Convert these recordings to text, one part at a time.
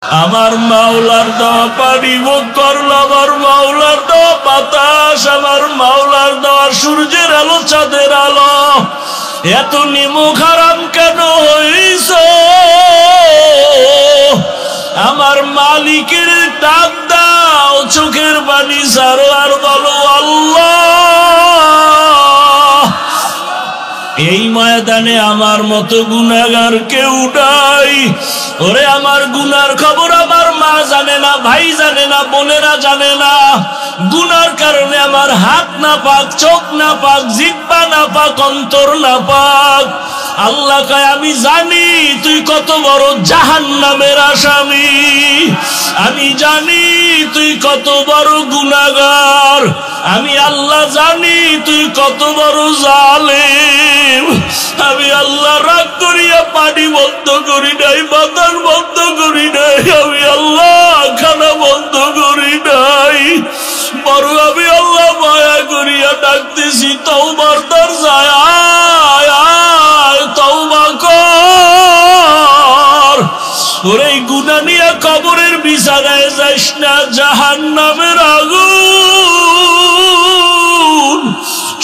আমার মাওলার দেওয়া পানি ভোগ করল, আমার মাওলার দেওয়া বাতাস, আমার মাওলার দেওয়া সূর্যের আলো, চাঁদের আলো। এত নিমুখ হারাম কেন হইছ? আমার মালিকের ডাক দাও, চোখের পানি ছাড়ো আর বলো আল্লাহ। এই ময়দানে আমার মতো গুনাহগার কেউ নাই। ওরে আমার গুনার খবর আমার মা জানে না, ভাই জানে না, বোনেরা জানে না। গুনার কারণে আমার হাত না পাক, চোখ না পাক, জিহ্বা না পাক, অন্তর না পাক। আল্লাহ কয় আমি জানি তুই কত বড় জাহান্নামের আসামি, আমি জানি তুই কত বড় গুনাহগার, আমি আল্লাহ জানি তুই কত বড় জালেম। আমি আল্লাহ রাগ করিয়া পানি বন্ধ করি নাই, বাতাস বন্ধ করি নাই, আমি আল্লাহ খানা বন্ধ করি নাই। বরং আমি আল্লাহ মায়া করিয়া ডাকতেছি তওবার দরজায়, আয় আয় তওবা কর। ওরে গুনাহ নিয়ে কবরের বিছানায় যাইস না, জাহান্নামের আগুন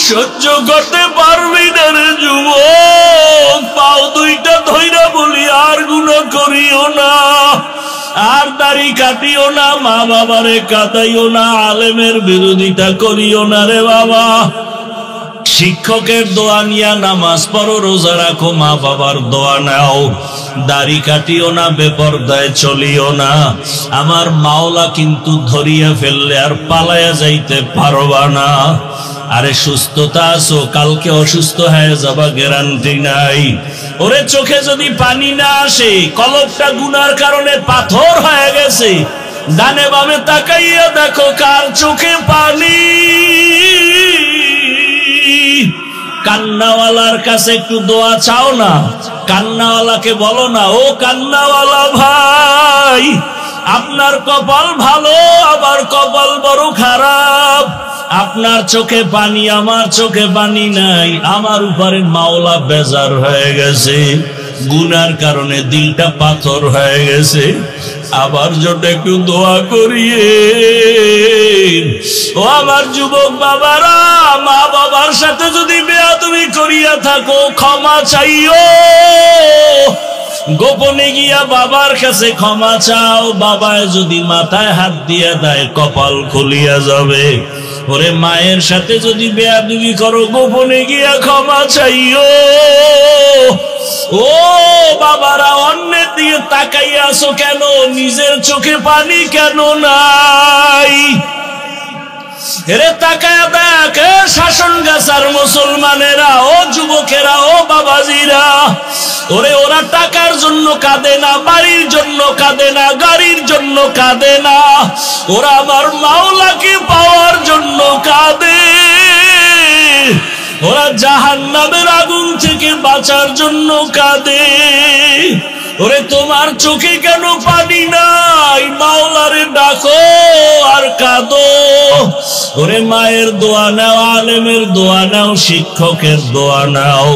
সহ্য করতে পারবি না রে যুবক। পাও দুইটা ধইরা বলি আর গুনাহ করিও না, আর দাড়ি কাটিও না, মা বাবারে কাটাইও না, আলেমের বিরোধিতা করিও না রে বাবা। শিক্ষকের দোয়া নিয়া নামাজ পড়ো, রোজা রাখো, মা বাবার দোয়া নাও, দাড়ি কাটিও না, বেপরদায় চলিও না। আমার মাওলা কিন্তু ধরিয়া ফেললে আর পালায়া যাইতে পারবা না। আরে সুস্থতা আছো, কালকে অসুস্থ হয়ে যাবা গ্যারান্টি নাই। ওরে চোখে যদি পানি না আসে, কলবটা গুনার কারণে পাথর হয়ে গেছে, ডানে বামে তাকাইয়া দেখো কার চোখে পানি। কান্নাওয়ালার কাছে একটু দোয়া চাও না, কান্নাওয়ালাকে বলো না ও কান্নাওয়ালা ভাই, আপনার কপাল ভালো, আবার কপাল বড় খারাপ। আপনার চোখে পানি, আমার চোখে পানি নাই। আমার উপরে মাওলা বেজার হয়ে গেছে, গুনার কারণে দিলটা পাথর হয়ে গেছে। আবার জন্য একটু দোয়া করিয়ে। ও আমার যুবক বাবারা, মা বাবার সাথে যদি বেয়াদবি করিয়া থাকো ক্ষমা চাইও। গোপনে গিয়া বাবার কাছে ক্ষমা চাও। বাবায় যদি মাথায় হাত দিয়ে দেয় কপাল খুলিয়া যাবে। ওরে মায়ের সাথে যদি বেয়াদবি করো গোপনে গিয়া ক্ষমা চাইও। ও বাবারা, অন্যের দিকে তাকাইয়া আছো কেন? নিজের চোখে পানি কেন নাই? এরে তাকায়া দেখ শাসন গাছার মুসলমানেরা, ও যুবকেরা, ও বাবাজিরা। ওরে ওরা টাকার জন্য কাঁদে না, বাড়ির জন্য কাঁদে না, গাড়ির জন্য কাঁদে না, ওরা আমার মাওলাকে পাওয়ার জন্য কাঁদে। ওরা জাহান্নামের আগুন থেকে বাঁচার জন্য কাঁদে। ওরে তোমার চোখে কেন পানি নাই? মাওলারে ডাকো আর কাঁদো। ওরে মায়ের দোয়া নাও, আলেমের দোয়া নাও, শিক্ষকের দোয়া নাও।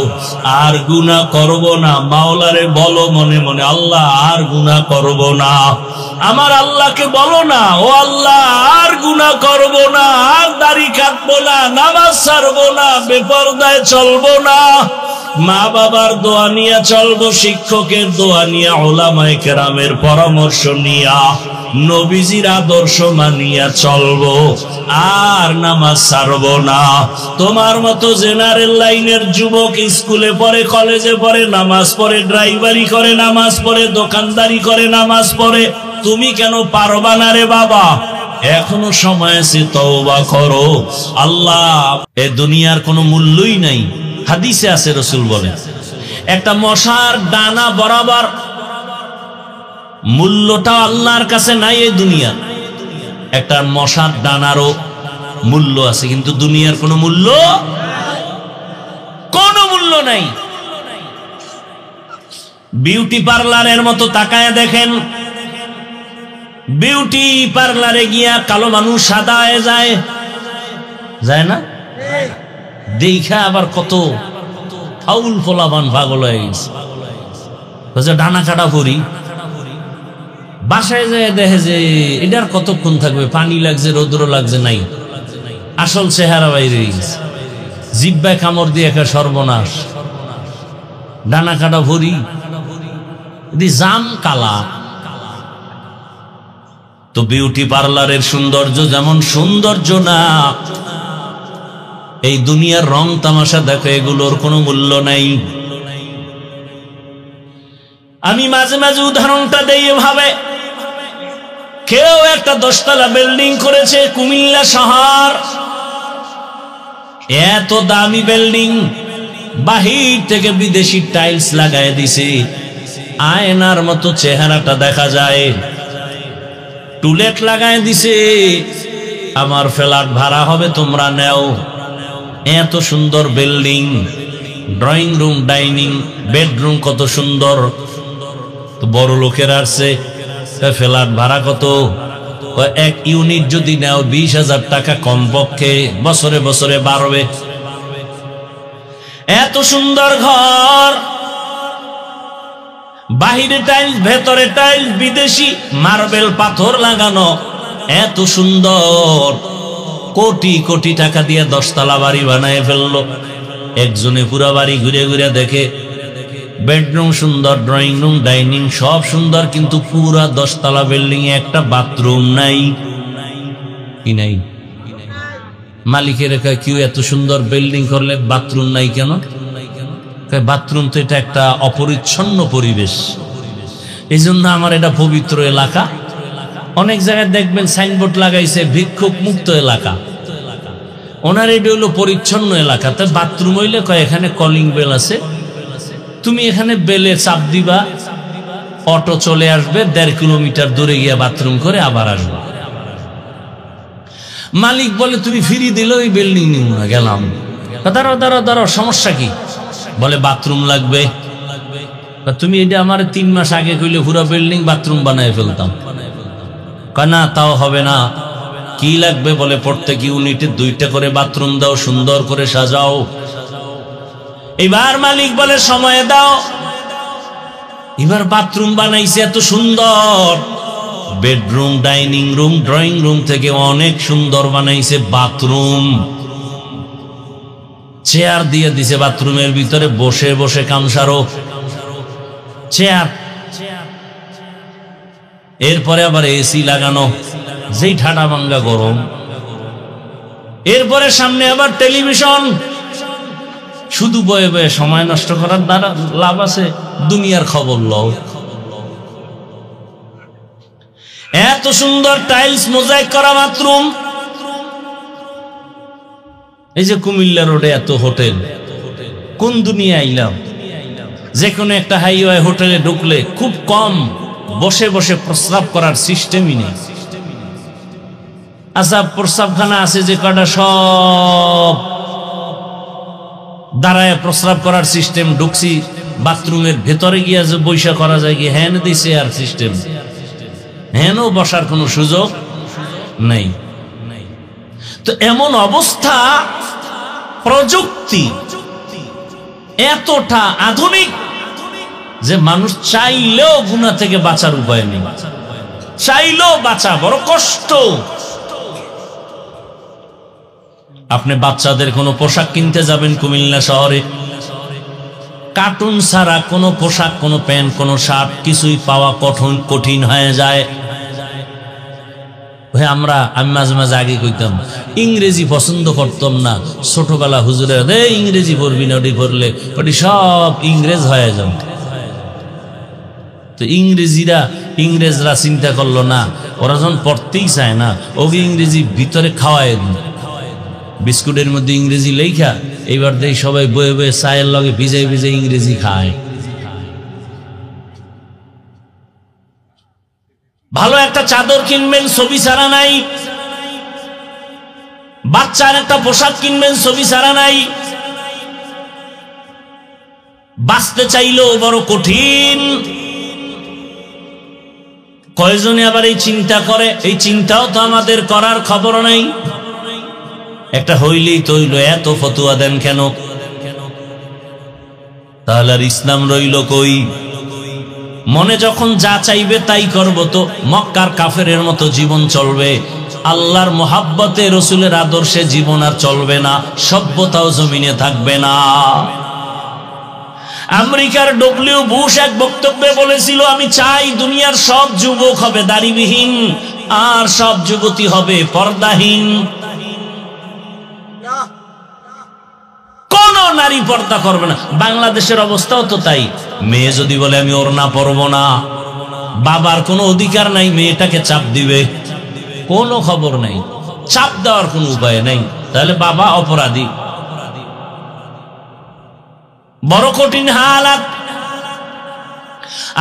আর গুনাহ করব না, মাওলারে বলো মনে মনে আল্লাহ আর গুনাহ করব না। আমার আল্লাহকে বলো না ও আল্লাহ আর গুনাহ করব না, আর দাড়ি কাটবো না, নামাজ ছাড়বো না, বেপরদায় চলবো না। মা বাবার দোয়া নিয়ে চলবো, শিক্ষকের দোয়া নিয়ে, উলামায়ে কেরামের পরামর্শ নিয়া, নবীজির আদর্শ মানিয়া চলবো, আর নামাজ ছাড়বো না। তোমার মতো জেনারেল লাইনের যুবক স্কুলে পড়ে, কলেজে পড়ে, নামাজ পড়ে, ড্রাইভারি করে নামাজ পড়ে, দোকানদারি করে নামাজ পড়ে, তুমি কেন পারবা না রে বাবা? এখনো সময় আছে, তওবা করো। আল্লাহ এ দুনিয়ার কোনো মূল্যই নাই। হাদিসে আছে রাসূল বলেন একটা মশার ডানা বরাবর মূল্যটা আল্লাহর কাছে নাই। এই দুনিয়া একটা মশার ডানারও মূল্য আছে, কিন্তু দুনিয়ার কোনো মূল্য নাই। বিউটি পার্লারের মতো তাকায় দেখেন, বিউটি পার্লারে গিয়া কালো মানুষ সাদা হয়ে যায়, যায় না? দেখা আবার কত ফাউল ফলাবান পাগল হয়ে গেছে, ডানা কাটা করি। বাসায় যায় দেখে যে এটার কতক্ষণ থাকবে, পানি লাগছে, রৌদ্র লাগছে, নাই আসল চেহারা বাইরে গেছে, জিব্বায় কামড় দিয়ে একটা সর্বনাশ, ডানা কাটা ভরি, জাম কালা। তো বিউটি পার্লারের সৌন্দর্য যেমন সৌন্দর্য না, এই দুনিয়ার রং তামাশা দেখো, এগুলোর কোনো মূল্য নাই। আমি মাঝে মাঝে উদাহরণটা দেই এভাবে, কেউ একটা 10 তলা বিল্ডিং করেছে কুমিল্লা শহর, এত দামি বিল্ডিং, বাহির থেকে বিদেশি টাইলস লাগায় দিছে, আয়নার মতো চেহারাটা দেখা যায়, টুলেট লাগায় দিছে, আমার ফ্ল্যাট ভাড়া হবে তোমরা নেও। এত সুন্দর building, drawing room, dining, bedroom কত সুন্দর। তো বড় লোকের আসছে, ফ্ল্যাট ভাড়া কত? 1 ইউনিট যদি নেও 20,000 টাকা কমপক্ষে, বছরে বছরে বাড়বে। এত সুন্দর ঘর, বাহিরে টাইলস, ভেতরে টাইলস, বিদেশি মার্বেল পাথর লাগানো, এত সুন্দর, কোটি কোটি টাকা দিয়ে 10 তলা বাড়ি বানায় ফেললো। একজনে পুরা বাড়ি ঘুরে ঘুরে দেখে, বেডরুম সুন্দর, ড্রয়িং রুম, ডাইনিং সব সুন্দর, কিন্তু পুরা 10 তলা বিল্ডিং এ একটা বাথরুম নাই। কি নাই? মালিকের কেউ এত সুন্দর বিল্ডিং করলে বাথরুম নাই কেন? বাথরুম তো এটা একটা অপরিচ্ছন্ন পরিবেশ, এই জন্য আমার এটা পবিত্র এলাকা। অনেক জায়গায় দেখবেন সাইনবোর্ড লাগাইছে ভিক্ষুক মুক্ত এলাকা, ওনার এটা হলো পরিচ্ছন্ন এলাকা। তো বাথরুম হইলে কয় এখানে কলিং বেল আছে, তুমি এখানে বেলে চাপ দিবা, অটো চলে আসবে, 1.5 কিলোমিটার দূরে গিয়ে বাথরুম করে আবার আসবে। মালিক বলে তুমি ফ্রি দিলে ওই বিল্ডিং নিব না, গেলাম। দাঁড়াও দাঁড়াও দাঁড়াও, সমস্যা কি? বলে বাথরুম লাগবে। তুমি এটা আমার 3 মাস আগে কইলে পুরো বিল্ডিং বাথরুম বানায় ফেলতাম। না, তাও হবে না। কি লাগবে? বলে প্রত্যেক ইউনিটে 2টা করে বাথরুম দাও, সুন্দর করে সাজাও। এবার মালিক বলে সময় দাও। এবার বাথরুম বানাইছে এত সুন্দর, bedroom, dining room, drawing room থেকে অনেক সুন্দর বানাইছে বাথরুম। চেয়ার দিয়ে দিছে বাথরুমের ভিতরে, বসে বসে কামসারো চেয়ার। এরপরে আবার এসি লাগানো, যেই ঠাডা ভাঙ্গা গরম। এরপরে সামনে আবার টেলিভিশন। শুধু বয়ে বয়ে সময় নষ্ট করার দ্বারা লাভ আছে? দুনিয়ার খবর লও। এত সুন্দর টাইলস মোজাইক করা বাথরুম। এই যে কুমিল্লা রোডে এত হোটেল, কোন দুনিয়া আইলাম? যে কোনো একটা হাইওয়ে হোটেলে ঢুকলে খুব কম বসে বসে প্রস্রাব করার সিস্টেমই নেই। আচ্ছা, প্রস্রাবখানা আছে যে কটা, সব দাঁড়ায় প্রস্রাব করার সিস্টেম। ঢুকছি বাথরুমের ভেতরে গিয়া যে বৈশা করা যায় কি? হ্যান দিছে আর সিস্টেম, হ্যানও বসার কোনো সুযোগ নেই। তো এমন অবস্থা, প্রযুক্তি এতটা আধুনিক যে মানুষ চাইলেও গুনাহ থেকে বাঁচার উপায় নেই, চাইলেও বাঁচা বড় কষ্ট। আপনি বাচ্চাদের কোনো পোশাক কিনতে যাবেন কুমিল্লা শহরে, কার্টুন ছাড়া কোনো পোশাক, কোনো প্যান্ট, কোনো শার্ট কিছুই পাওয়া কঠিন হয়ে যায়। আমি মাঝে মাঝে আগে কইতাম ইংরেজি পছন্দ করতাম না, ছোটবেলা হুজুরের ইংরেজি পড়বি না, ওটি পড়লে ওটি সব ইংরেজ হয়ে যাবে। তো ইংরেজরা চিন্তা করলো না, ওরা যখন পড়তেই চায় না, ওকে ইংরেজি ভিতরে খাওয়ায় বিস্কুটের মধ্যে ইংরেজি লেখা। এইবার দেখি সবাই বয়ে বয়ে চায়ের লগে ভিজে ভিজে ইংরেজি খায়। ভালো একটা চাদর কিনবেন, ছবি ছাড়া নাই। বাচ্চার একটা পোশাক কিনবেন, ছবি ছাড়া নাই। বাঁচতে চাইলেও বড় কঠিন। কয়জনে আবার এই চিন্তা করে? এই চিন্তাও তো আমাদের করার খবর নাই। একটা হইলেই তো হইল, এত ফতুয়া দেন কেন? তাহলে আর ইসলাম রইল কই? মনে যখন যা চাইবে তাই করব, তো মক্কার কাফেরের মতো জীবন চলবে। আল্লাহর মোহাব্বতে, রসুলের আদর্শে জীবন আর চলবে না, সভ্যতাও জমিনে থাকবে না। আমেরিকার ডব্লিউ বুশ এক বক্তব্যে বলেছিল, আমি চাই দুনিয়ার সব যুবক হবে দাড়িবিহীন, আর সব যুবতী হবে পর্দাহীন। কোন নারী পর্দা করবে না। বাংলাদেশের অবস্থাও তো তাই। মেয়ে যদি বলে আমি ওড়না পরবো না, বাবার কোনো অধিকার নাই মেয়েটাকে চাপ দিবে, কোনো খবর নাই, চাপ দেওয়ার কোনো উপায় নাই, তাহলে বাবা অপরাধী। বড় কঠিন হালাত।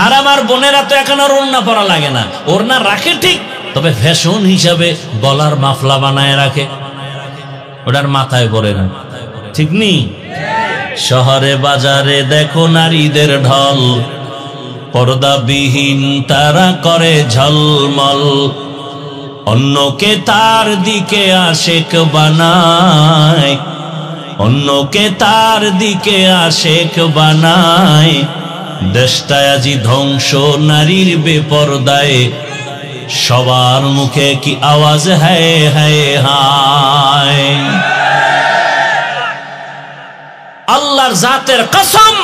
আর আমার বোনেরা তো এখন আর ওড়না পরা লাগে না, ওড়না রাখে ঠিক, তবে ফ্যাশন হিসাবে গলার মাফলা বানায় রাখে, ওটার মাথায় পড়ে না, ঠিক নেই? শহরে বাজারে দেখো নারীদের ঢল, পর্দাবিহীন তারা করে ঝলমল, অন্যকে তার দিকে আশেক বানায়, অন্যকে তার দিকে আশেক বানায়, দেশটায় আজি ধ্বংস নারীর বেপরদায়, সবার মুখে কি আওয়াজ হায় হায় হায়। আল্লাহর জাতের কসম,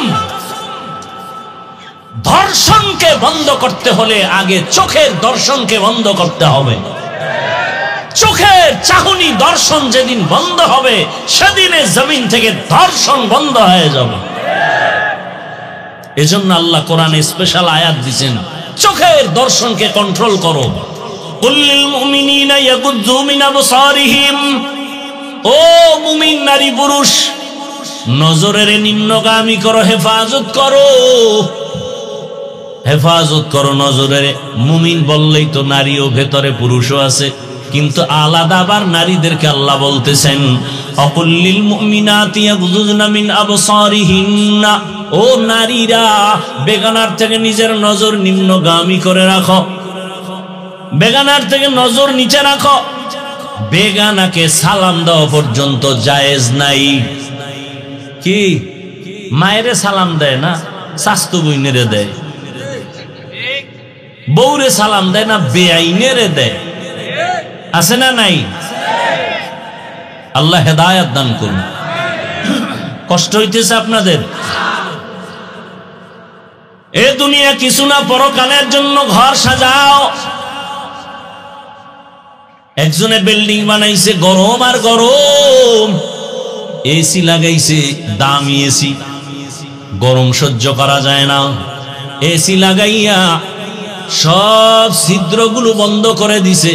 ধর্ষণকে বন্ধ করতে হলে আগে চোখের দর্শনকে বন্ধ করতে হবে। চোখের চাহনি দর্শন যেদিন বন্ধ হবে, সেদিনে জমিন থেকে ধর্ষণ বন্ধ হয়ে যাবে। এজন্য আল্লাহ কোরআনে স্পেশাল আয়াত দিয়েছেন, চোখের দর্শনকে কন্ট্রোল করো। কুল্লিল মুমিনিনা ইয়াগুযযু মিন আবসারিহিম, ও মুমিন নারী পুরুষ, নজরের নিম্নগামী করো, হেফাজত করো, হেফাজত করো নজরের। মুমিন বললেই তো নারীও ভেতরে পুরুষও আছে, কিন্তু আলাদা আবার নারীদেরকে আল্লাহ বলতেছেন অকুল্লিল মুমিনাতি ইয়াগুযুনা মিন আবসারিহিন্না, ও নারীরা বেগানার থেকে নিজের নজর নিম্নগামী করে রাখো, বেগানার থেকে নজর নিচে রাখো। বেগানাকে সালাম দেওয়া পর্যন্ত জায়েজ নাই। কি মায়েরে সালাম দেয় না, শাস্তু বইনেরে দেয়, বউরে সালাম দেয় না, বেআইনেরে দেয়, আছে না নাই? আল্লাহ হেদায়েত দান করুন। কষ্ট হইতেছে আপনাদের? এ দুনিয়া কিছু না, পরকালের জন্য ঘর সাজাও। একজনে বিল্ডিং বানাইছে, গরম আর গরম, এসি লাগাইছে, দামি এসি, গরম সহ্য করা যায় না। এসি লাগাইয়া সব ছিদ্রগুলো বন্ধ করে দিছে,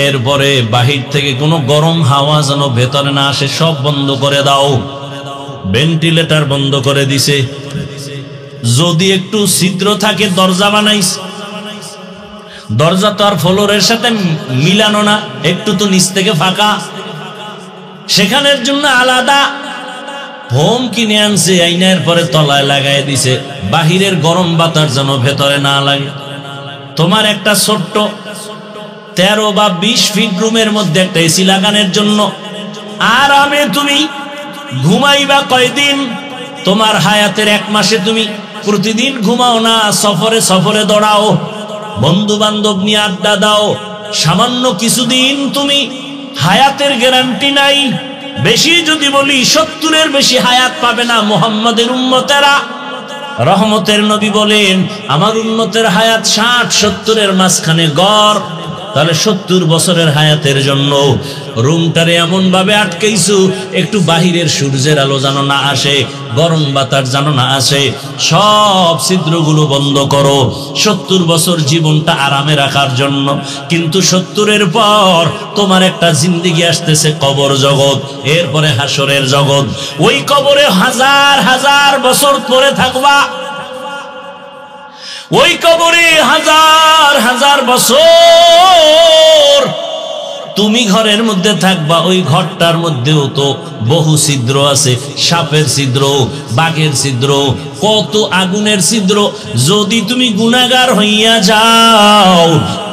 এরপরে বাহির থেকে কোনো গরম হাওয়া যেন ভেতরে না আসে, সব বন্ধ করে দাও। ভেন্টিলেটর বন্ধ করে দিছে, যদি একটু ছিদ্র থাকে দরজা বানাইছে, দরজা তো আর ফ্লোরের সাথে মিলানো না, একটু তো নিচ থেকে ফাঁকা, সেখানের জন্য আলাদা হোম কিনে আনছে, আইনার পরে তলায় লাগাই দিছে, বাহিরের গরম বাতাস যেন ভেতরে না লাগে। তোমার একটা ছোট্ট 13 বা 20 ফিট রুমের মধ্যে একটা এসি লাগানোর জন্য আরামে তুমি ঘুমাইবা কয়দিন? তোমার হায়াতের 1 মাসে তুমি প্রতিদিন ঘুমাও না, সফরে সফরে দৌড়াও, বন্ধু বান্ধব নিয়ে আড্ডা দাও, সামান্য কিছুদিন তুমি হায়াতের গ্যারান্টি নাই। বেশি যদি বলি 70-এর বেশি হায়াত পাবে না মুহাম্মাদের উম্মতেরা। রহমতের নবী বলেন আমার উম্মতের হায়াত 60-70-এর মাঝখানে গড়। তাহলে 70 বছরের হায়াতের জন্য রুমটারে এমন ভাবে আটকেইছো, একটু বাহিরের সূর্যের আলো যেন না আসে, গরম বাতাস যেন না আসে, সব ছিদ্রগুলো বন্ধ করো 70 বছর জীবনটা আরামে রাখার জন্য। কিন্তু 70-এর পর তোমার একটা জিন্দেগি আসতেছে, কবর জগৎ, এরপরে হাসরের জগৎ। ওই কবরে হাজার হাজার বছর পরে থাকবা, ওই কবরে হাজার হাজার বছর তুমি ঘরের মধ্যে থাকবা। ওই ঘরটার মধ্যেও তো বহু ছিদ্র আছে, সাপের ছিদ্র, বাঘের ছিদ্র, কত আগুনের ছিদ্র। যদি তুমি গুনাহগার হইয়া যাও,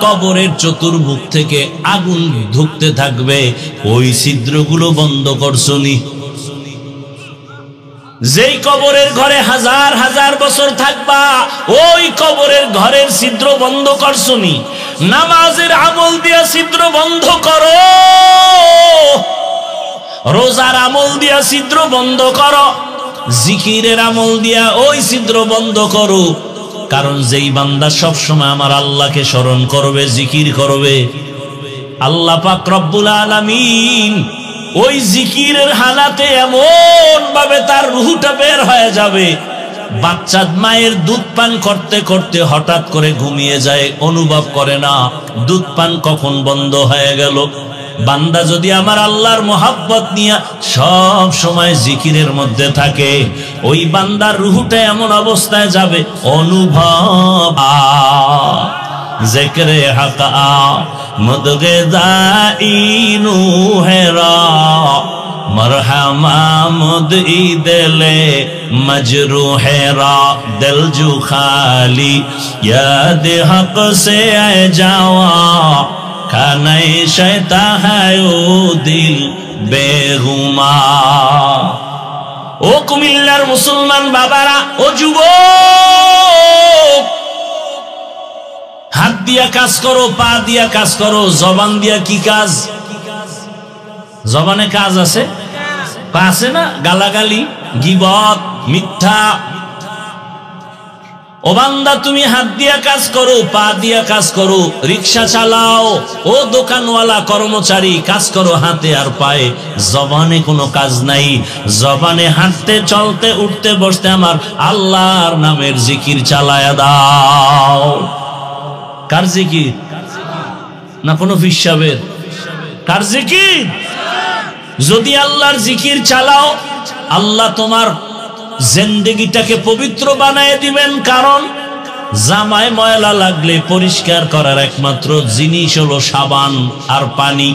কবরের চতুর্মুখ থেকে আগুন ঢুকতে থাকবে, ওই ছিদ্রগুলো বন্ধ করছনি। যেই কবরের ঘরে হাজার হাজার বছর থাকবা, ওই কবরের ঘরের ছিদ্র বন্ধ করছনি। নামাজের আমল দিয়া ছিদ্র বন্ধ করো, রোজার আমল দিয়া ছিদ্র বন্ধ করো, জিকিরের আমল দিয়া ওই ছিদ্র বন্ধ করো। কারণ যেই বান্দা সব সময় আমার আল্লাহকে স্মরণ করবে, জিকির করবে, আল্লাহ পাক রব্বুল আলামিন ওই জিকিরের হালাতে এমন ভাবে তার রূহটা বের হয়ে যাবে, বাচ্চা মায়ের দুধ পান করতে করতে হঠাৎ করে ঘুমিয়ে যায়, অনুভব করে না দুধ পান কখন বন্ধ হয়ে গেল। বান্দা যদি আমার আল্লাহর মোহাব্বত নিয়ে সব সময় জিকিরের মধ্যে থাকে, ওই বান্দার রূহটা এমন অবস্থায় যাবে অনুভব। জিক্রে হক মুদগদাইনু হেরা मरहमा मुद दिले मजरूहेरा दिल जू खाली याद हक से आए जावा खाने शैता है ओ दिल बेगुमा। ओ कुमिल्लार मुसलमान बाबारा, ओ যুবক, हाथ दिया काज करो, पा दिया काज करो, जबान दिया की काज? जबाने काज আছে, আছে না? গালাগালি, গীবত, মিথ্যা। ও বান্দা, তুমি হাত দিয়া কাজ করো, পা দিয়া কাজ করো, রিকশা চালাও, ও দোকানওয়ালা কর্মচারী কাজ করো হাতে আর পায়ে, জবানে কোনো কাজ নাই। জবানে হাঁটতে চলতে উঠতে বসতে আমার আল্লাহর নামের জিকির চালায়া দাও। কার জিকির? না কোনো ফিসাবের? কার জিকির? যদি আল্লাহর জিকির চালাও, আল্লাহ তোমার জিন্দেগিটাকে পবিত্র বানায় দিবেন। কারণ জামায় ময়লা লাগলে পরিষ্কার করার একমাত্র জিনিস হলো সাবান আর পানি।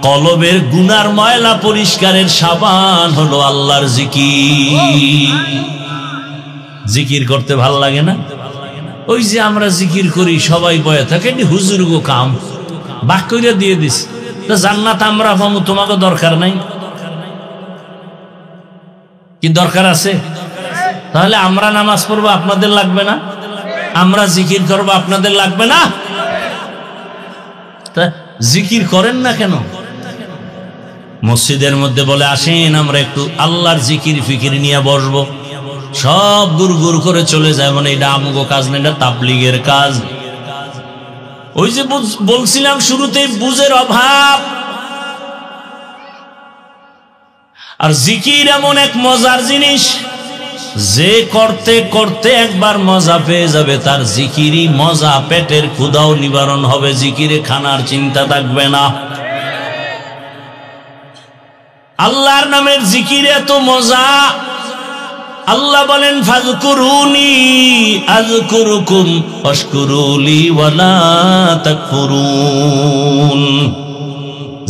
কলবের গুনার ময়লা পরিষ্কারের সাবান হলো আল্লাহর জিকির। জিকির করতে ভাল লাগে না? ওই যে আমরা জিকির করি, সবাই বয়ে থাকে, হুজুর গো কাম বাক কইরা দিয়ে দিস, জান্নাত আমরা পাবো, তোমাকে দরকার নাই। কি দরকার আছে? তাহলে আমরা নামাজ পড়বো, আপনাদের লাগবে না? আমরা জিকির করবো, আপনাদের লাগবে না? তা জিকির করেন না কেন? মসজিদের মধ্যে বলে আসেন আমরা একটু আল্লাহর জিকির ফিকির নিয়ে বসবো, সব গুড় গুড় করে চলে যায়, মানে এটা আমগো কাজ না, এটা তাবলীগের কাজ। ওই যে বলছিলাম শুরুতেই, বুঝের অভাব। আর জিকির এমন এক মজার জিনিস, যে করতে করতে একবার মজা পেয়ে যাবে, তার জিকিরই মজা, পেটের ক্ষুধাও নিবারণ হবে, জিকিরে খানার চিন্তা থাকবে না। আল্লাহর নামের জিকির এত মজা, আল্লাহ বলেন ফাযকুরুনি আযকুরুকুম ওয়াশকুরুলি ওয়ালা তাকফুরুন।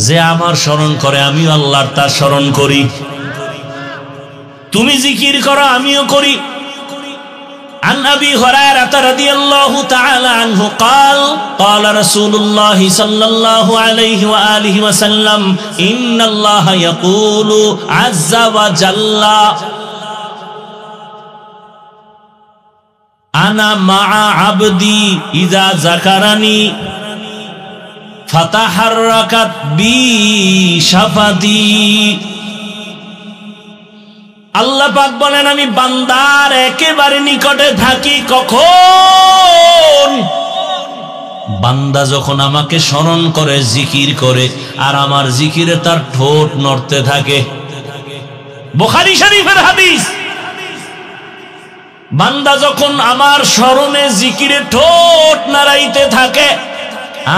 যে আমার স্মরণ করে আমিও আল্লাহর তার স্মরণ করি। তুমি জিকির করো, আমিও করি। عن أبي هريرة رضي الله تعالى عنه قال قال رسول الله صلى الله عليه وآله وسلم إن الله يقول عز وجل أنا مع عبدي إذا ذكرني فتحركت بي شفتي। আল্লাহ পাক বলেন, আমি বান্দার একেবারে নিকটে থাকি কখন? বান্দা যখন আমাকে স্মরণ করে, জিকির করে, আর আমার জিকিরে তার ঠোঁট নড়তে থাকে। বুখারী শরীফের হাদিস। বান্দা যখন আমার স্মরণে জিকিরে ঠোঁট নাড়াইতে থাকে,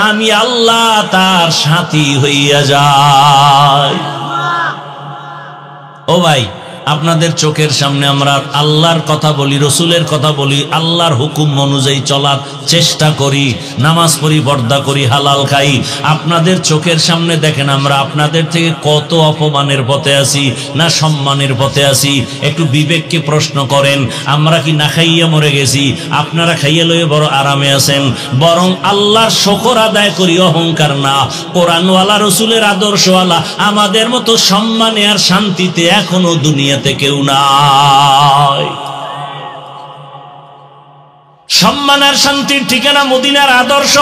আমি আল্লাহ তার সাথী হইয়া যাই। ও ভাই, আপনাদের চোখের সামনে আমরা আল্লাহর কথা বলি, রসুলের কথা বলি, আল্লাহর হুকুম অনুযায়ী চলার চেষ্টা করি, নামাজ পড়ি, পর্দা করি, হালাল খাই। আপনাদের চোখের সামনে দেখেন আমরা আপনাদের থেকে কত অপমানের পথে আছি না সম্মানের পথে আছি। একটু বিবেককে প্রশ্ন করেন, আমরা কি না খাইয়া মরে গেছি? আপনারা খাইয়া লয়ে বড় আরামে আছেন। বরং আল্লাহর শুকর আদায় করি, অহংকার না। কোরআনওয়ালা, রসুলের আদর্শওয়ালা আমাদের মতো সম্মানে আর শান্তিতে এখনো দুনিয়া দুনিয়াতে কেউ নাই। সম্মান আর শান্তির ঠিকানা মদিনার আদর্শ।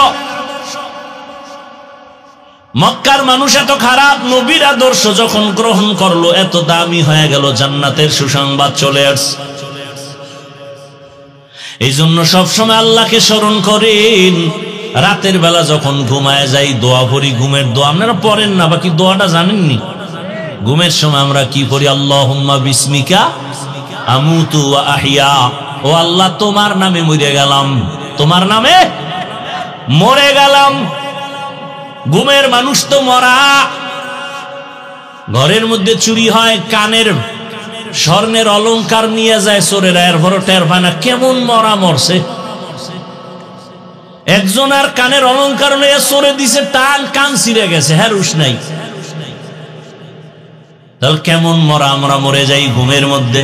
মক্কার মানুষ এত খারাপ, নবীর আদর্শ যখন গ্রহণ করলো এত দামি হয়ে গেল, জান্নাতের সুসংবাদ চলে আসছে। এই জন্য সবসময় আল্লাহকে স্মরণ করেন। রাতের বেলা যখন ঘুমায় যাই দোয়া পড়ি, ঘুমের দোয়া। আপনারা পড়েন না, বাকি দোয়াটা জানেননি? ঘুমের সময় আমরা কি পড়ি? আল্লাহুম্মা বিসমিকা আমুতু ওয়া আহইয়া। ও আল্লাহ, তোমার নামে মরে গেলাম, তোমার নামে মরে গেলাম। ঘুমের মানুষ তো মরা। ঘরের মধ্যে চুরি হয়, কানের স্বর্ণের অলংকার নিয়ে যায় চোরেরা, এরপর টের পায় না কেমন মরা মরছে। একজন আর কানের অলংকার নিয়ে চোরে দিছে, টান, কান ছিঁড়ে গেছে, হ্যাঁ রুশ নাই। তাহলে কেমন মরা আমরা মরে যাই ঘুমের মধ্যে।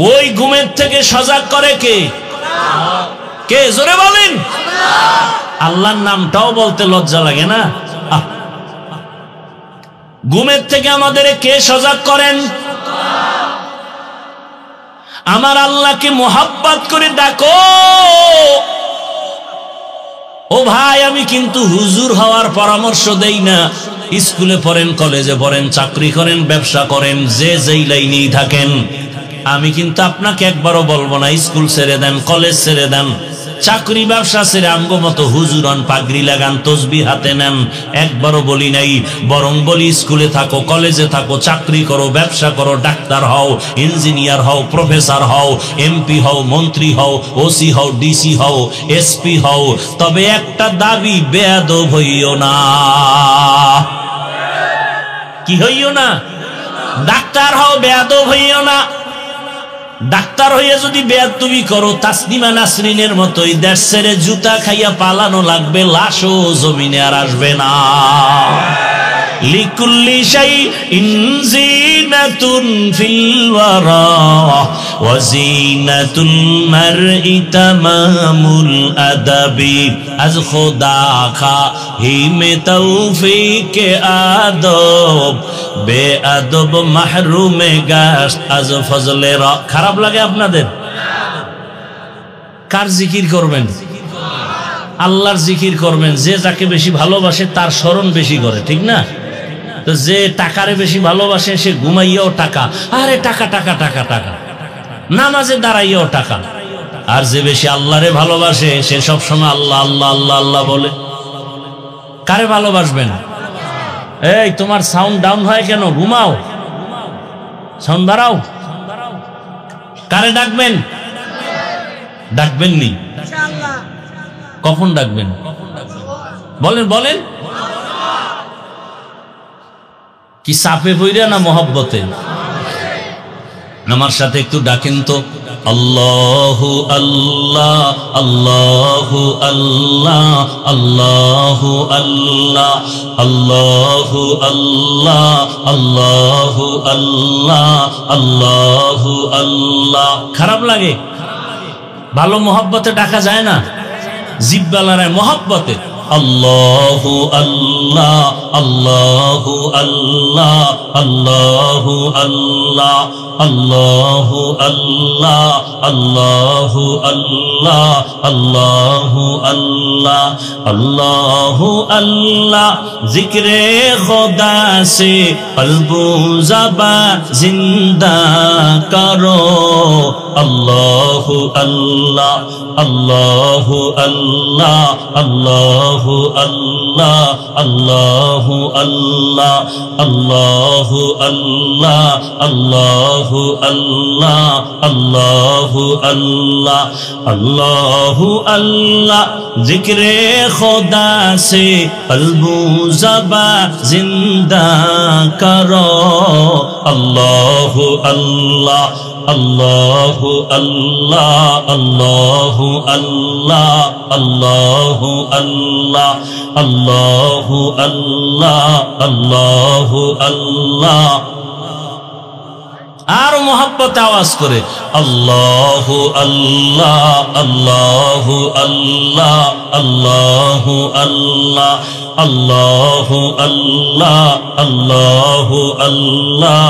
ওই ঘুমের থেকে সজাগ করে কে? কে? জোরে বলেন। আল্লাহর নামটাও বলতে লজ্জা লাগে না? ঘুমের থেকে আমাদের কে সজাগ করেন? আমার আল্লাহকে মোহাব্বত করে ডাকো। ও ভাই, আমি কিন্তু হুজুর হওয়ার পরামর্শ দেই না। স্কুলে পড়েন, কলেজে পড়েন, চাকরি করেন, ব্যবসা করেন, যে যেই লাইনেই থাকেন, আমি কিন্তু আপনাকে একবারও বলবো না স্কুল ছেড়ে দেন, কলেজ ছেড়ে দেন, চাকরি ব্যবসা ছেড়ে আমগো মতো হুজুর হন, পাগড়ি লাগান, তসবিহ হাতে নেন। একবারও বলি নাই। বরং বলি স্কুলে থাকো, কলেজে থাকো, চাকরি করো, ব্যবসা করো, ডাক্তার হও, ইঞ্জিনিয়ার হও, প্রফেসর হও, এমপি হও, মন্ত্রী হও, ওসি হও, ডিসি হও, এসপি হও, তবে একটা দাবি, বেয়াদব হইও না। কি হইও না? ডাক্তার হও, বেয়াদব হইও না। ডাক্তার হইয়া যদি বেয়াদবি করো, তাসনিমা নাসরিনের মতোই দেশ ছেড়ে জুতা খাইয়া পালানো লাগবে, লাশও জমিনে আর আসবে না। লিকুল্লি শাইইন জিনাতুন ফিল ওয়ারা ওয়া জিনাতুল মারই তামামুল আদাবি। আজ খোদা খাহিমে তৌফিকে আদব, বেআদব মাহরুমে গাশত আজ ফজলে রা। খারাপ লাগে আপনাদের? কার জিকির করবেন? আল্লাহর জিকির করবেন। যে যাকে বেশি ভালোবাসে তার স্মরণ বেশি করে, ঠিক না? তো যে টাকারে বেশি ভালোবাসে সে ঘুমাইয়াও টাকা, আরে টাকা টাকা টাকা টাকা, নামাজে দাঁড়াইয়াও টাকা। আর যে বেশি আল্লাহরে ভালোবাসে সে সবসময় আল্লাহ আল্লাহ আল্লাহ আল্লাহ বলে। কারে ভালোবাসবেন? এই তোমার সাউন্ড ডাউন হয় কেন? ঘুমাও, সাউন্ড বাড়াও। কারে ডাকবেন? ডাকবেননি? কখন ডাকবেন? বলেন বলেন। কি চাপে পইরা না মহব্বতে? আমার সাথে একটু ডাকেন তো। আল্লাহু আল্লাহ আল্লাহু আল্লাহ আল্লাহু আল্লাহ আল্লাহু আল্লাহ আল্লাহু আল্লাহ আল্লাহু আল্লাহ। খারাপ লাগে? ভালো মহব্বতে ডাকা যায় না? জিব্বালারে মহব্বতে আল্লাহু আল্লাহ আল্লাহু আল্লাহ আল্লাহু আল্লাহ আল্লাহু আল্লাহ আল্লাহু আল্লাহ আল্লাহু আল্লাহ আল্লাহু আল্লাহ। জিক্রে খুদা সে কলবু জবা জিন্দা করো। আল্লাহু আল্লাহ আল্লাহু আল্লাহ আল্লাহু আল্লাহ আল্লাহু আল্লাহ আল্লাহু আল্লাহ আল্লাহু আল্লাহ আল্লাহু আল্লাহ আল্লাহু আল্লাহ। জিক্রে খুদা সে কলবু জবা জিন্দা করো। আল্লাহু আল্লাহ আল্লাহু আল্লাহ আল্লাহু আল্লাহ আল্লাহু আল্লাহ আল্লাহু আল্লাহ আল্লাহু আল্লাহ। আর মোহাব্বত আওয়াজ করে আল্লাহু আল্লাহ আল্লাহু আল্লাহ আল্লাহু আল্লাহ আল্লাহু আল্লাহ আল্লাহু আল্লাহ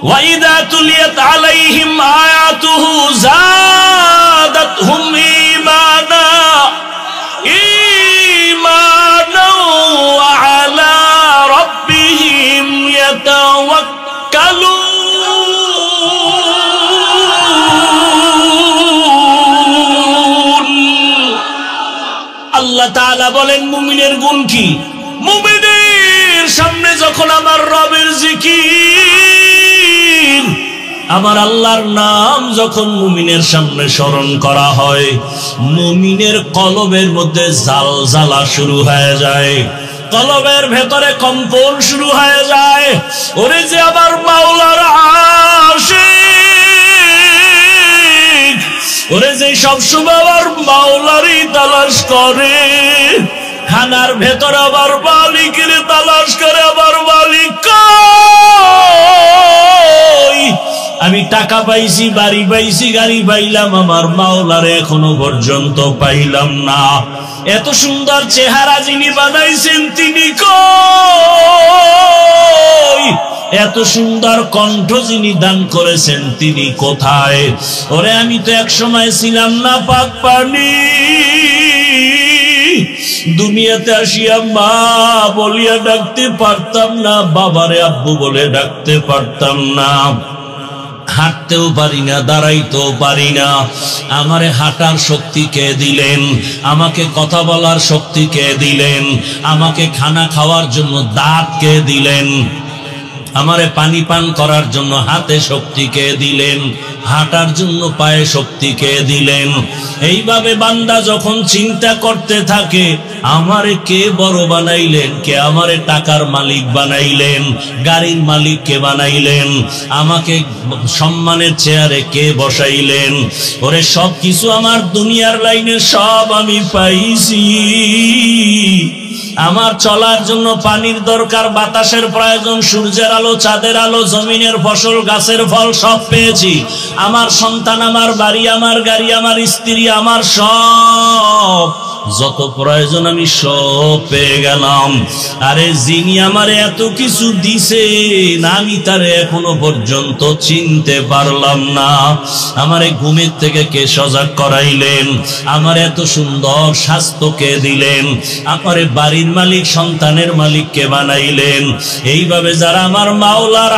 وَإِذَا تُلِيَتْ عَلَيْهِمْ آيَاتُهُ زَادَتْهُمْ إِيمَانًا وَعَلَى رَبِّهِمْ يَتَوَكَّلُونَ। আল্লাহ তাআলা বলেন মুমিনের গুণ কি? মুমিনের সামনে যখন আমার রবের জিকির, আমার আল্লাহর নাম যখন মুমিনের সামনে স্মরণ করা হয়, মুমিনের কলবের মধ্যে জালজালা শুরু হয়ে যায়, কলবের ভেতরে কম্পন শুরু হয়ে যায়। ওরে যে আমার মাওলার আশিক, ওরে যে সবসময় আমার মাওলারই তালাশ করে, খানার ভেতর আবার মালিকের তালাশ করে, আবার মালিক কই? আমি টাকা পাইছি, বাড়ি পাইছি, গাড়ি পাইলাম, আমার মাওলারে এখনো পর্যন্ত পাইলাম না। এত সুন্দর চেহারা যিনি বানাইছেন তিনি কই? এত সুন্দর কণ্ঠ যিনি দান করেছেন তিনি কোথায়? ওরে আমি তো এক সময় ছিলাম না পাক পানি, দুনিয়াতে আসিয়া মা বলিয়া ডাকতে পারতাম না, বাবারে আব্বু বলে ডাকতে পারতাম না, হাঁটতেও পারি না, দাঁড়াইতেও পারি না। আমারে হাঁটার শক্তি কে দিলেন? আমাকে কথা বলার শক্তি কে দিলেন? আমাকে খানা খাওয়ার জন্য দাঁত কে দিলেন? আমারে পানি পান করার জন্য হাতে শক্তি কে দিলেন? হাঁটার জন্য পায়ে শক্তি কে দিলেন? এইভাবে বান্দা যখন চিন্তা করতে থাকে আমারে কে বড় বানাইলেন, কে আমারে টাকার মালিক বানাইলেন, গাড়ির মালিক কে বানাইলেন, আমাকে সম্মানের চেয়ারে কে বসাইলেন, ওরে সব কিছু আমার দুনিয়ার লাইনে সব আমি পাইছি। আমার চলার জন্য পানির দরকার, বাতাসের প্রয়োজন, সূর্যের আলো, চাঁদের আলো, জমিনের ফসল, গাছের ফল সব পেয়েছি। আমার সন্তান, আমার বাড়ি, আমার গাড়ি, আমার স্ত্রী, আমার সব যত প্রয়োজন আমি সব পেয়ে গেলাম। আরে যিনি আমারে এত কিছু দিছেন আমি তারে এখনো পর্যন্ত চিনতে পারলাম না। আমারে ঘুমের থেকে কে সজাগ করাইলেন? আমার এত সুন্দর স্বাস্থ্য কে দিলেন? আমারে বাড়ির মালিক, সন্তানের মালিক কে বানাইলেন? এইভাবে যারা আমার মাওলার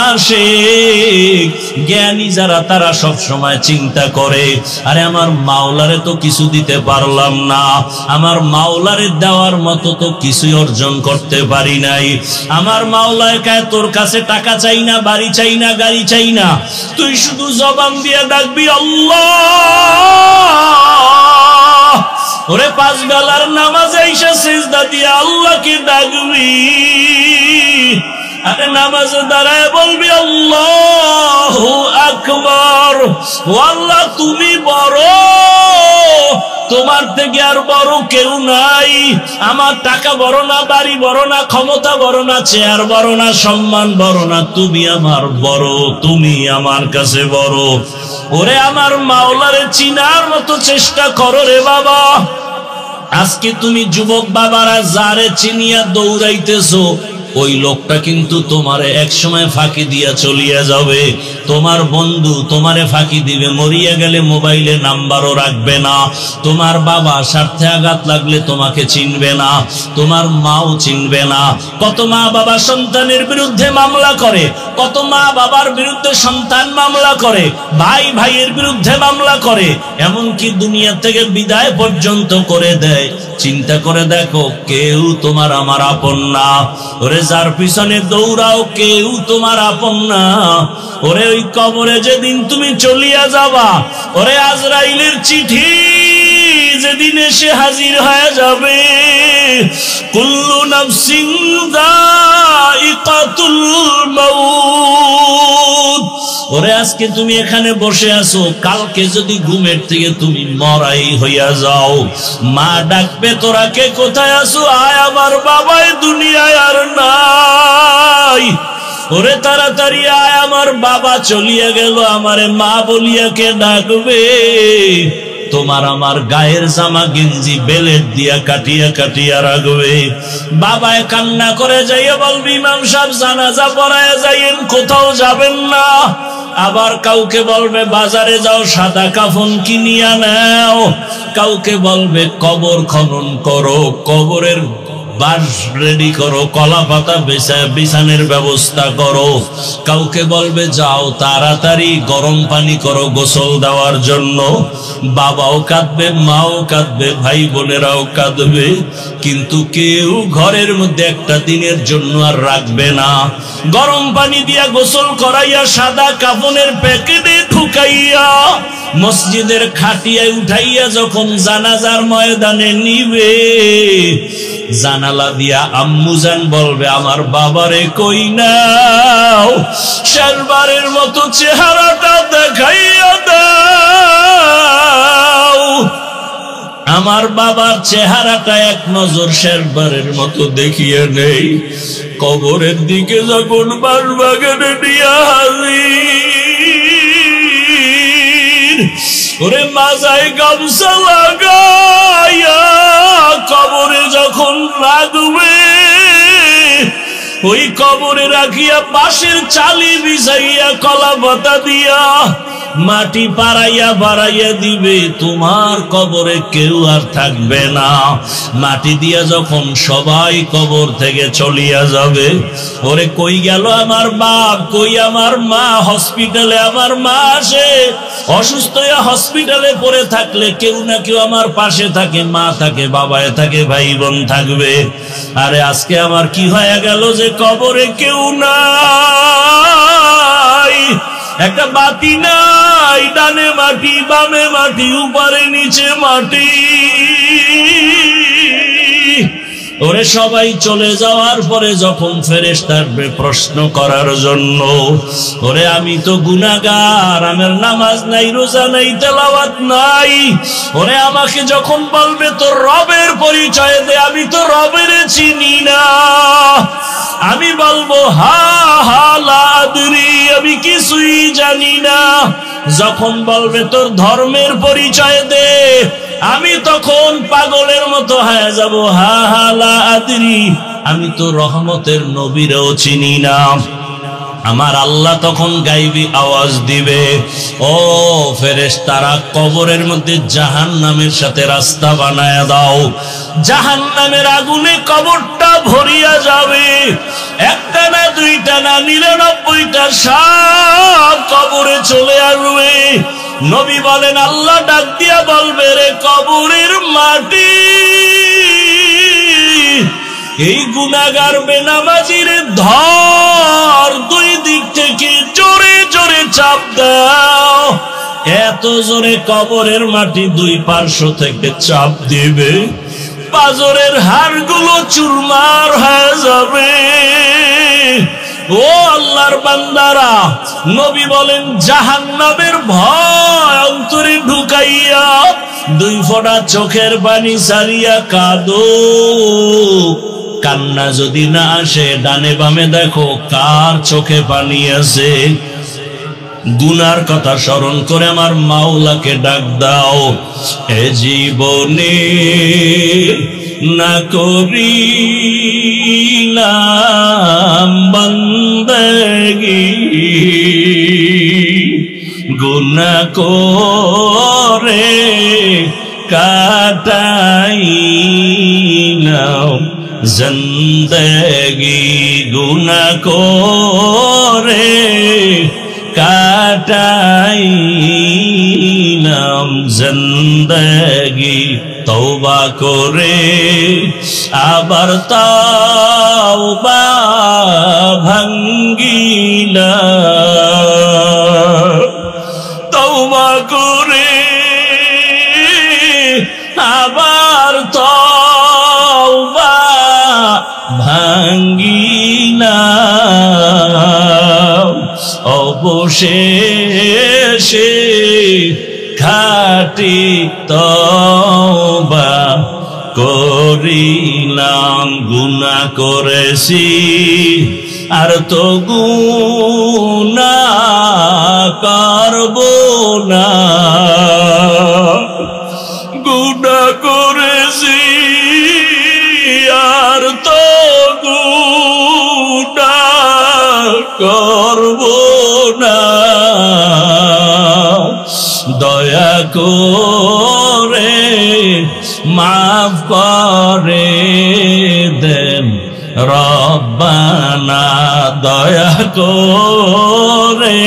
আশিক, জ্ঞানী যারা, তারা সব সময় চিন্তা করে আরে আমার মাওলারে তো কিছু দিতে পারলাম না, আমার মাওলারে দেওয়ার মতো তো কিছুই অর্জন করতে পারি নাই। আমার মাওলায় কায় তোর কাছে টাকা চাই না, বাড়ি চাই না, গাড়ি চাই না, তুই শুধু জবান দিয়ে ডাকবি আল্লাহ। ওরে পাঁচ বেলার নামাজে এসে সিজদা দিয়ে আল্লাহকে ডাকবি, আরে নামাজে দাঁড়ায় বলবি আল্লাহু আকবার। ও আল্লাহ তুমি বড়, তোমার থেকে আর বড় কেউ নাই। আমার টাকা বড় না, বাড়ি বড় না, ক্ষমতা বড় না, চেয়ার বড় না, সম্মান বড় না, তুমি আমার বড়, তুমি আমার কাছে বড়। ওরে আমার মাওলারে চিনার মতো চেষ্টা করো রে বাবা। আজকে তুমি যুবক বাবারা যারে চিনিয়া দৌড়াইতেছো, ওই লোকটা কিন্তু তোমারে এক সময় ফাঁকি দিয়া চলিয়া যাবে। তোমার বন্ধু তোমারে ফাঁকি দিবে, মরিয়া গেলে মোবাইলে নাম্বারও রাখবে না। তোমার বাবা স্বার্থে আঘাত লাগলে তোমাকে চিনবে না, তোমার মাও চিনবে না। কত মা বাবা সন্তানের বিরুদ্ধে মামলা করে, কত মা বাবার বিরুদ্ধে সন্তান মামলা করে, ভাই ভাইয়ের বিরুদ্ধে মামলা করে, এমনকি দুনিয়া থেকে বিদায় পর্যন্ত করে দেয়। চিন্তা করে দেখো, কেউ তোমার আমার আপন না। ওরে যার পিছনে দৌড়াও কেউ তোমার আপন না। ওরে ওই কবরে যেদিন তুমি চলিয়া যাবা, ওরে আজরাইলের চিঠি যেদিন এসে হাজির হয়ে যাবে, কুল্লু নাফসিন যায়িকাতুল মাউত। ওরে আজকে তুমি এখানে বসে আছো, কালকে যদি ঘুমের থেকে তুমি মরাই হইয়া যাও, মা ডাকবে তোরা কে কোথায় আছো? আয় আমার বাবাই দুনিয়ায় আর নাই। ওরে তাড়াতাড়ি আয়, আমার বাবা চলিয়া গেল, আমারে মা বলিয়া কে ডাকবে? তোমার আমার গায়ের জামা গেঞ্জি বেলেট দিয়া কাটিয়া কাটিয়া রাখবে। বাবায় কান্না করে যাইয়া বলবে, ইমাম সাহেব জানাজা পড়ায় যাইয়েন, কোথাও যাবেন না। আবার কাউকে বলবে বাজারে যাও, সাদা কাফন কিনিয়া নাও। কাউকে বলবে কবর খনন করো, কবরের বাঁশ রেডি করো, কলা পাতা বিছানের ব্যবস্থা করো। কাউকে বলবে যাও তাড়াতাড়ি গরম পানি করো গোসল দেওয়ার জন্য। বাবাও কাঁদবে, মাও কাঁদবে, ভাই বোনেরাও কাঁদবে, কিন্তু কেউ ঘরের মধ্যে একটা দিনের জন্য আর রাখবে না। গরম পানি দিয়া গোসল করাইয়া সাদা কাফনের প্যাকেটে ঢুকাইয়া মসজিদের খাটিয়ায় উঠাইয়া যখন জানাজার ময়দানে নিবে, জানালা দিয়া আম্মুজান বলবে, আমার বাবারে কই নাও, শেষবারের মতো চেহারাটা দেখাইয়া দাও। আমার বাবার চেহারাটা এক নজর শেষবারের মতো দেখিয়ে নেই। কবরের দিকে যখন বাঁশবাগানে নিয়া হাজির, ওরে মাজায় গামছা লাগাইয়া কবরে যখন রাখবে, ওই কবরে রাখিয়া পাশের চালি বিছাইয়া কলা পাতা দিয়া মাটি পাড়াইয়া বাড়াইয়া দিবে, তোমার কবরে কেউ আর থাকবে না। মাটি দিয়া যখন সবাই কবর থেকে চলিয়া যাবে, ওরে কই গেল আমার বাপ, কই আমার মা? হসপিটালে আমার মা আসে, অসুস্থ হয়ে হসপিটালে পড়ে থাকলে কেউ না কেউ আমার পাশে থাকে, মা থাকে, বাবায় থাকে, ভাই বোন থাকবে। আরে আজকে আমার কি হয়ে গেল যে কবরে কেউ নাই, একটা বাতি নাই, ডানে মাটি বামে মাটি, উপরে নিচে মাটি। ওরে সবাই চলে যাওয়ার পরে যখন ফেরেশতা আসবে প্রশ্ন করার জন্য, ওরে আমি তো গুনাহগার, আমার নামাজ নাই, রোজা নাই, তেলাওয়াত নাই। ওরে আমাকে যখন বলবে তোর রবের পরিচয় দে, আমি তো রবের চিনি না। আমি বলবো হা হা লা আদরি, আমি কিছুই জানি না। যখন বলবে তোর ধর্মের পরিচয় দে, আমি তখন পাগলের মতো হয়ে যাব, হা হা লা আদরি, আমি তো রহমতের নবীরও চিনি না। আমার আল্লাহ তখন গাইবি আওয়াজ দিবে, ও ফেরেশতারা কবরের মধ্যে জাহান্নামের সাথে রাস্তা বানায়া দাও। জাহান্নামের আগুনে কবরটা ভরিয়া যাবে, একটা না দুইটা না 99টা সাপ কবরে চলে আসবে। নবী বলেন, আল্লাহ ডাক দিয়া বলবে, রে কবরের মাটি, এই গুনাহগার বেনামাজির ধর, দুই দিক থেকে জোরে জোরে চাপ দাও। এত জোরে কবরের মাটি দুই পার্শ্ব থেকে চাপ দিবে, পাজরের হাড়গুলো চুরমার হয়ে যাবে। ও আল্লাহর বান্দারা, নবী বলেন জাহান্নামের ভয় অন্তরে ঢুকাইয়া দুই ফোঁটা চোখের পানি সারিয়া কাঁদো। কান্না যদি না আসে, ডানে বামে দেখো কার চোখে পানি আছে। গুনার কথা স্মরণ করে আমার মাওলাকে ডাক দাও, এ জীবনে না করিলাম বান্দেগি, গুনাহ করে কাটাইলাম জিন্দেগি, গুনাহ করে কাটাইলাম জিন্দেগি। তওবা করে আবার তওবা ভাঙ্গিলাম, তওবা করে আবার তওবা ভাঙ্গিলাম, অবশেষে খাঁটি তওবা করিলাম। গুনাহ করেছি আর তো গুনাহ করব না, গুনাহ করেছি আর তো গুনাহ করব না, দয়া করে মাফ করে দেন রব্বানা, দয়া করে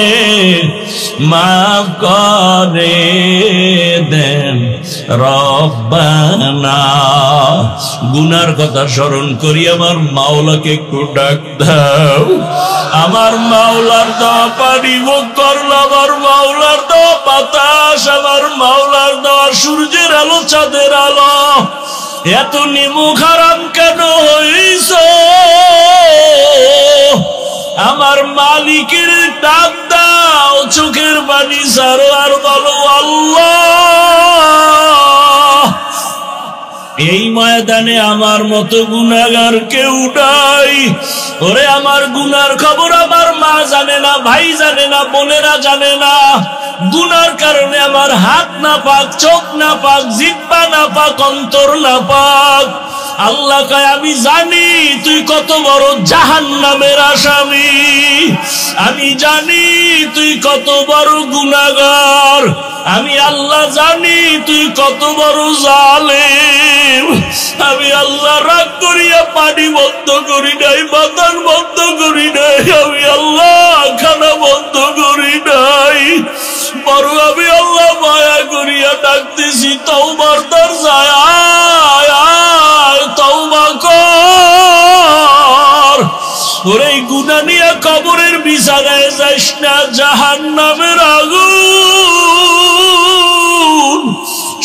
মাফ করে দেন রব্বানা। গুনার কথা স্মরণ করি আমার মাওলাকে একটু ডাক দাও। আমার মাওলার দেওয়া পানি ভোগ করলাম, আমার মাওলার দেওয়া বাতাস, আমার মাওলার দেওয়া সূর্যের আলো চাঁদের আলো, এত নিমুখ হারাম কেন হইছ? আমার মালিকের ডাক দাও, চোখের পানি ছাড়ো আর বলো আল্লাহ। এই ময়দানে আমার মতো গুনাহগার কেউ নাই। ওরে আমার গুনার খবর আমার মা জানে না, ভাই জানে না, বোনেরা জানে না। গুনার কারণে আমার হাত না পাক, চোখ না পাক, জিহ্বা না পাক, অন্তর না পাক। আল্লাহ কয় আমি জানি তুই কত বড় জাহান্নামের আসামি, আমি জানি তুই কত বড় গুনাহগার, আমি আল্লাহ জানি তুই কত বড় জালেম। আমি আল্লাহ রাগ করিয়া পানি বন্ধ করি নাই, বাতাস বন্ধ করি নাই, আমি আল্লাহ খানা বন্ধ করি নাই, বড় আমি আল্লাহ মায়া করিয়া ডাকতেছি তওবার দরজায় আয়, তওবা কর। ওরে গুনাহ নিয়ে কবরের বিছানায় যাইস না, জাহান্নামের আগুন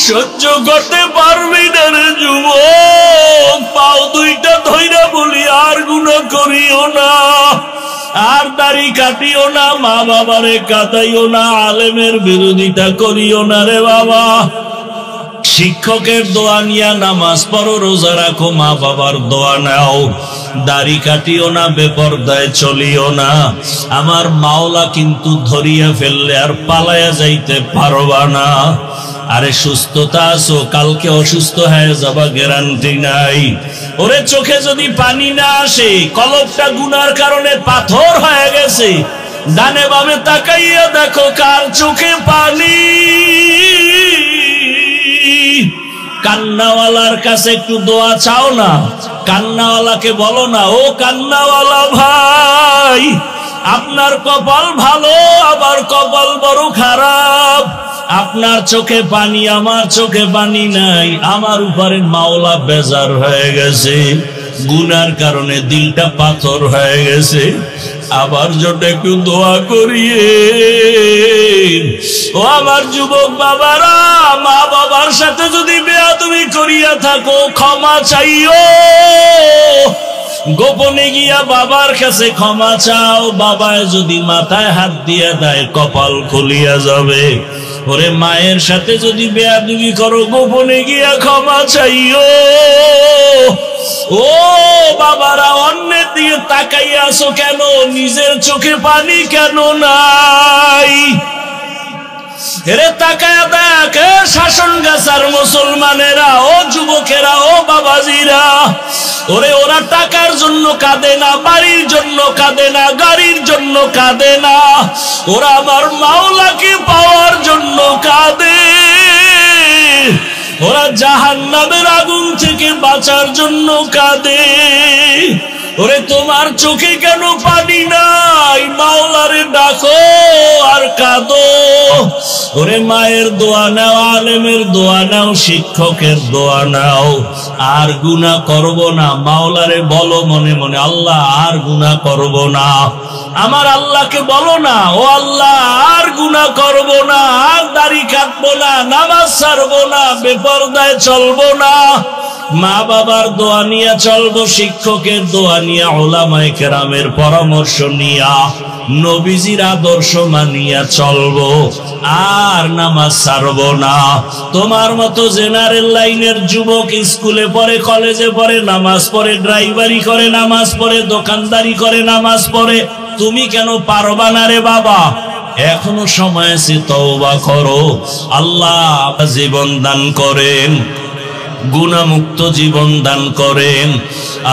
সহ্য করতে পারবি না রে যুবক। পাও দুইটা ধইরা বলি আর গুনাহ করিও না, আর দাড়ি কাটিও না, মা বাবারে কাটাইও না, আলেমের বিরোধিতা করিও না রে বাবা। শিক্ষকের দোয়া নিয়া নামাজ পড়ো, রোজা রাখো, মা বাবার দোয়া নাও, দাড়ি কাটিও না, বেপরদায় চলিও না। আমার মাওলা কিন্তু ধরিয়া ফেললে আর পালায়া যাইতে পারবা না। আরে সুস্থতা আছো, কালকে অসুস্থ হয়ে যাবা গ্যারান্টি নাই। ওরে চোখে যদি পানি না আসে, কলবটা গুনার কারণে পাথর হয়ে গেছে, ডানে বামে তাকাইয়া দেখো কার চোখে পানি। কান্নাওয়ালার কাছে একটু দোয়া চাও না, কান্নাওয়ালাকে বলো না ও কান্নাওয়ালা ভাই, আপনার কপাল ভালো, আবার কপাল বড় খারাপ। আপনার চোখে পানি, আমার চোখে পানি নাই, আমার উপরে মাওলা বেজার হয়ে গেছে, গুনার কারণে দিলটা পাথর হয়ে গেছে। আবার জন্য একটু দোয়া করিয়ে। ও আমার যুবক বাবারা, মা বাবার সাথে যদি বেয়াদবি করিয়া থাকো ক্ষমা চাইও, গোপনে গিয়া বাবার কাছে ক্ষমা চাও। বাবায় যদি মাথায় হাত দিয়ে দেয় কপাল খুলিয়া যাবে। ওরে মায়ের সাথে যদি বেয়াদবি করো গোপনে গিয়া ক্ষমা চাইও। ও বাবারা, অন্যের দিকে তাকাইয়া আছো কেন? নিজের চোখে পানি কেন নাই? এরে তাকায়া দেখ শাসন গাছার মুসলমানেরা, ও যুবকেরা, ও বাবাজিরা, ওরে ওরা টাকার জন্য কাঁদে না, বাড়ির জন্য কাঁদে না, গাড়ির জন্য কাঁদে না, ওরা আমার মাওলাকে পাওয়ার জন্য কাঁদে। ওরা জাহান্নামের আগুন থেকে বাঁচার জন্য কাঁদে। ওরে তোমার চোখে কেন পানি নাই? মাওলারে ডাকো আর কাঁদো। ওরে মায়ের দোয়া নাও, আলেমের দোয়া নাও, শিক্ষকের দোয়া নাও। আর গুনাহ করব না, মাওলারে বলো মনে মনে আল্লাহ আর গুনাহ করব না। আমার আল্লাহকে বলো না, ও আল্লাহ আর গুনাহ করব না, আর দাড়ি কাটবো না, নামাজ ছাড়বো না, বেপরদায় চলবো না। মা বাবার দোয়া নিয়ে চলবো, শিক্ষকের দোয়া নিয়ে, উলামায়ে কেরামের পরামর্শ নিয়া, নবীজির আদর্শ মানিয়া চলবো, আর নামাজ ছাড়বো না। তোমার মতো জেনারেল লাইনের যুবক স্কুলে পড়ে, কলেজে পড়ে, নামাজ পড়ে, ড্রাইভারি করে নামাজ পড়ে, দোকানদারি করে নামাজ পড়ে, তুমি কেন পারবা না রে বাবা? এখনো সময় আছে, তওবা করো। আল্লাহ জীবন দান করেন, গুনাহমুক্ত জীবন দান করেন।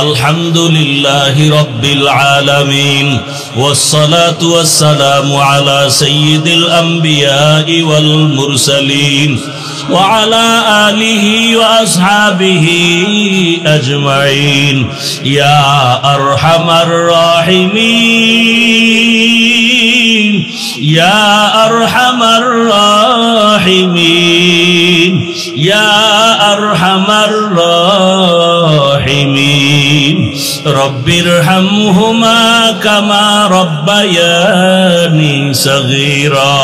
আলহামদুলিল্লাহি রাব্বিল আলামিন ওয়াসসালাতু ওয়াসসালামু আলা সাইয়্যিদিল আমবিয়াই ওয়াল মুরসালিন ওয়া আলা আলিহি ওয়া আসহাবিহি আজমাইন ইয়া আরহামার রাহিমিন ইয়া আরহামার রাহিমিন ইয়া আরহামার রাহিমিন রব্বিরহামহুমা কামা রব্বায়ানি সগীরা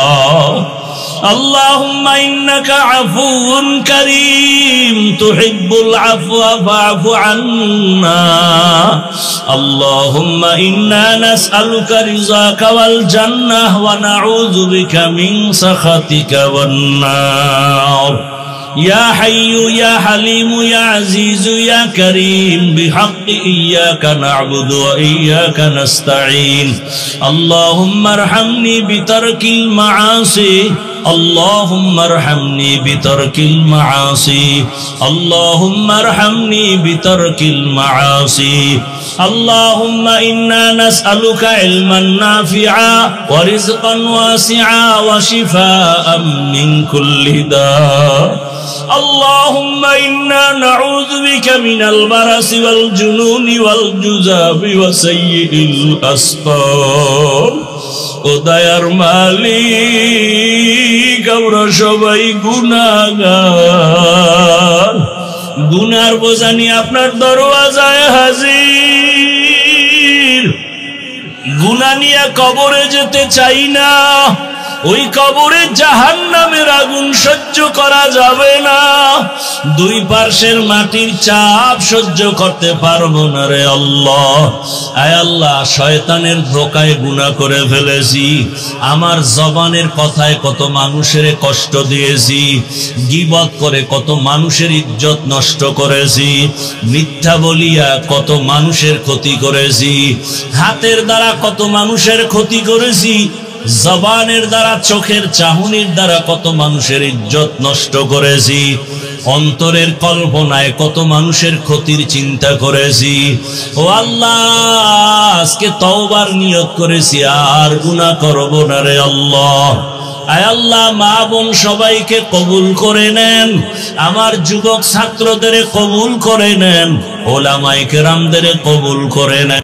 اللهم إنك عفو كريم تحب العفو فاعف عنا اللهم إنا نسألك رضاك والجنة ونعوذ بك من سخطك والنار يا حي يا حليم يا عزيز يا كريم بحق إياك نعبد وإياك نستعين اللهم ارحمني بترك المعاصي اللهم ارحمني بترك المعاصي اللهم ارحمني بترك المعاصي اللهم إنا نسألك علما نافعا ورزقا واسعا وشفاء من كل داء اللهم إنا نعوذ بك من البرص والجنون والجذام وسيء الأسقام ও দয়ার মালিক আমরা সবাই গুনাহগার গুনার বোঝা নিয়ে আপনার দরওয়াজায় হাজির গুনাহ নিয়ে কবরে যেতে চাই না ওই কবরে জাহান্নামের আগুন সহ্য করা যাবে না দুই পার্শ্বের মাটির চাপ সহ্য করতে পারবো না রে আল্লাহ আয় আল্লাহ শয়তানের ধোঁকায় গুনাহ করে ফেলেছি আমার জবানের কথায় কত মানুষের কষ্ট দিয়েছি গীবত করে কত মানুষের ইজ্জত নষ্ট করেছি মিথ্যা বলিয়া কত মানুষের ক্ষতি করেছি হাতের দ্বারা কত মানুষের ক্ষতি করেছি জবানের দ্বারা চোখের চাহনির দ্বারা কত মানুষের ইজ্জত নষ্ট করেছি অন্তরের কল্পনায় কত মানুষের ক্ষতির চিন্তা করেছি ও আল্লাহ আজকে তওবার নিয়ত করেছি আর গুনাহ করব না রে আল্লাহ আয় আল্লাহ মা বোন সবাইকে কবুল করে নেন আমার যুবক ছাত্রদের কবুল করে নেন ওলামায়ে কেরামদের কবুল করে নেন